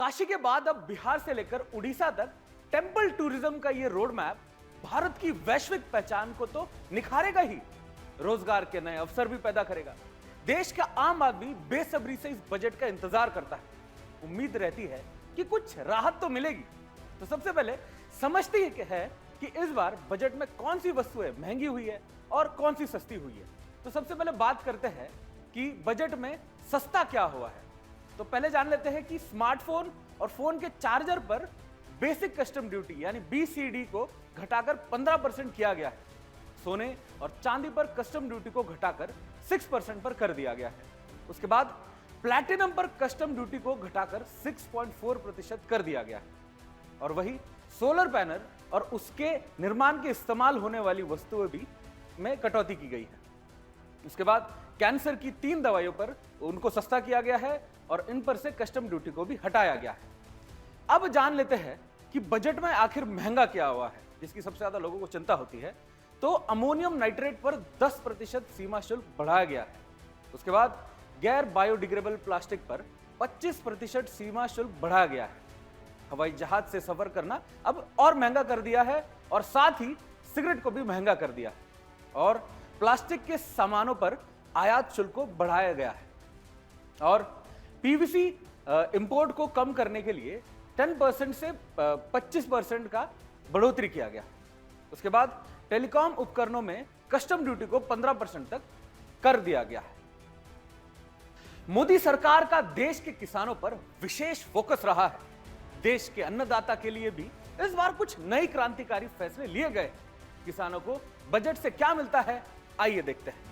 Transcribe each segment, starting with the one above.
काशी के बाद अब बिहार से लेकर उड़ीसा तक टेंपल टूरिज्म का ये रोड मैप भारत की वैश्विक पहचान को तो निखारेगा ही, रोजगार के नए अवसर भी पैदा करेगा। देश का आम आदमी बेसब्री से इस बजट का इंतजार करता है। उम्मीद रहती है कि कुछ राहत तो मिलेगी। तो सबसे पहले समझते हैं कि इस बार बजट में कौन सी वस्तुएं महंगी हुई है और कौन सी सस्ती हुई है। तो सबसे पहले बात करते हैं कि बजट में सस्ता क्या हुआ है। तो पहले जान लेते हैं कि स्मार्टफोन और फोन के चार्जर पर बेसिक कस्टम ड्यूटी यानी BCD को घटाकर 15% किया गया है। सोने और चांदी पर कस्टम ड्यूटी को घटाकर 6% पर कर दिया गया है। उसके बाद प्लैटिनम पर कस्टम ड्यूटी को घटाकर 6.4% कर दिया गया है। और वही सोलर पैनल और उसके निर्माण के इस्तेमाल होने वाली वस्तुएं भी में कटौती की गई है। उसके बाद कैंसर की 3 दवाइयों पर उनको सस्ता किया गया है और इन पर से कस्टम ड्यूटी को भी हटाया गया है। अब जान लेते हैं कि बजट में आखिर महंगा क्या हुआ है, जिसकी सबसे ज्यादा लोगों को चिंता होती है। तो अमोनियम नाइट्रेट पर 10% सीमा शुल्क बढ़ाया गया है। उसके बाद गैर बायोडिग्रेडेबल प्लास्टिक पर 25% सीमा शुल्क बढ़ाया गया है। हवाई जहाज से सफर करना अब और महंगा कर दिया है और साथ ही सिगरेट को भी महंगा कर दिया है। और प्लास्टिक के सामानों पर आयात शुल्क को बढ़ाया गया है। और PVC इंपोर्ट को कम करने के लिए 10% से 25% का बढ़ोतरी किया गया। उसके बाद टेलीकॉम उपकरणों में कस्टम ड्यूटी को 15% तक कर दिया गया है। मोदी सरकार का देश के किसानों पर विशेष फोकस रहा है। देश के अन्नदाता के लिए भी इस बार कुछ नई क्रांतिकारी फैसले लिए गए। किसानों को बजट से क्या मिलता है, आइए देखते हैं।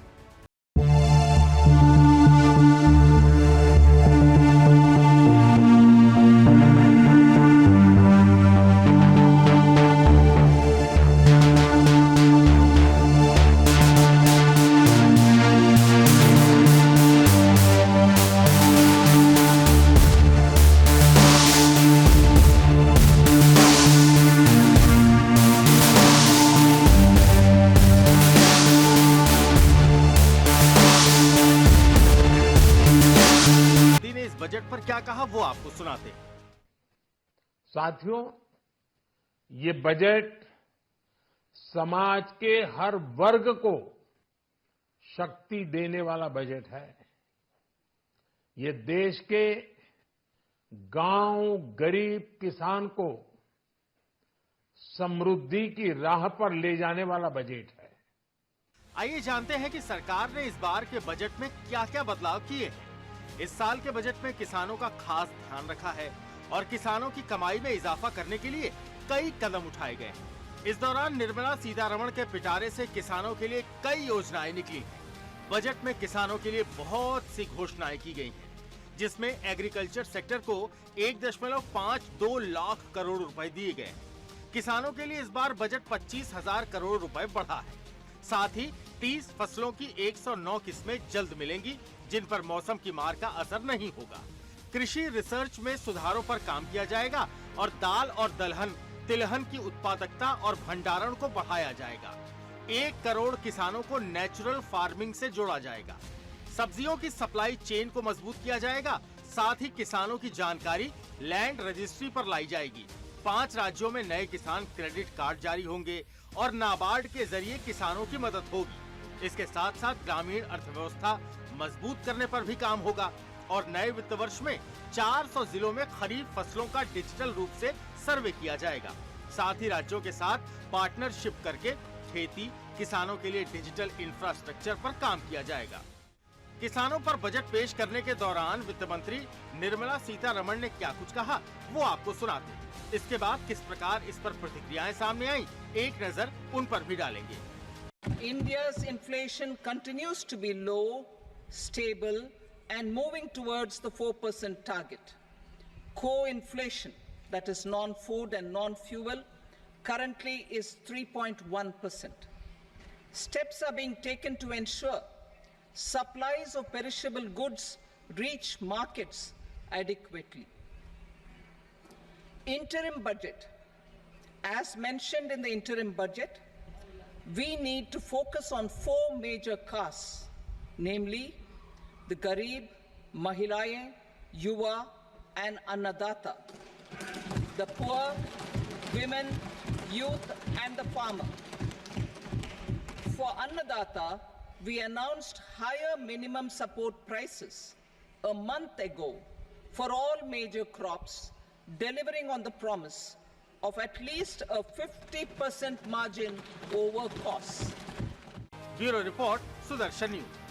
बजट पर क्या कहा वो आपको सुनाते हैं। साथियों, ये बजट समाज के हर वर्ग को शक्ति देने वाला बजट है। ये देश के गांव गरीब किसान को समृद्धि की राह पर ले जाने वाला बजट है। आइए जानते हैं कि सरकार ने इस बार के बजट में क्या क्या बदलाव किए हैं। इस साल के बजट में किसानों का खास ध्यान रखा है और किसानों की कमाई में इजाफा करने के लिए कई कदम उठाए गए हैं। इस दौरान निर्मला सीतारमण के पिटारे से किसानों के लिए कई योजनाएं निकली हैं। बजट में किसानों के लिए बहुत सी घोषणाएं की गई हैं, जिसमें एग्रीकल्चर सेक्टर को 1.52 लाख करोड़ रुपए दिए गए। किसानों के लिए इस बार बजट 25,000 करोड़ रुपए बढ़ा है। साथ ही 30 फसलों की 109 किस्में जल्द मिलेंगी, जिन पर मौसम की मार का असर नहीं होगा। कृषि रिसर्च में सुधारों पर काम किया जाएगा और दाल और दलहन तिलहन की उत्पादकता और भंडारण को बढ़ाया जाएगा। 1 करोड़ किसानों को नेचुरल फार्मिंग से जोड़ा जाएगा। सब्जियों की सप्लाई चेन को मजबूत किया जाएगा। साथ ही किसानों की जानकारी लैंड रजिस्ट्री पर लाई जाएगी। 5 राज्यों में नए किसान क्रेडिट कार्ड जारी होंगे और नाबार्ड के जरिए किसानों की मदद होगी। इसके साथ साथ ग्रामीण अर्थव्यवस्था मजबूत करने पर भी काम होगा और नए वित्त वर्ष में 400 जिलों में खरीफ फसलों का डिजिटल रूप से सर्वे किया जाएगा। साथ ही राज्यों के साथ पार्टनरशिप करके खेती किसानों के लिए डिजिटल इंफ्रास्ट्रक्चर पर काम किया जाएगा। किसानों पर बजट पेश करने के दौरान वित्त मंत्री निर्मला सीतारमण ने क्या कुछ कहा वो आपको सुनाते हैं। इसके बाद किस प्रकार इस पर प्रतिक्रियाएं सामने आई, एक नजर उन पर भी डालेंगे। India's inflation continues to be low, stable and moving towards the 4% target. Core inflation, that is non-food and non-fuel, currently is 3.1%. Steps are being taken to ensure supplies of perishable goods reach markets adequately. Interim budget. As mentioned in the interim budget, we need to focus on 4 major castes, namely the Garib, Mahilaye, Yuva and Annadata, the poor, women, youth, and the farmer. For Annadata, we announced higher minimum support prices a month ago for all major crops, delivering on the promise of at least a 50% margin over costs. Bureau Report, Sudarshan News.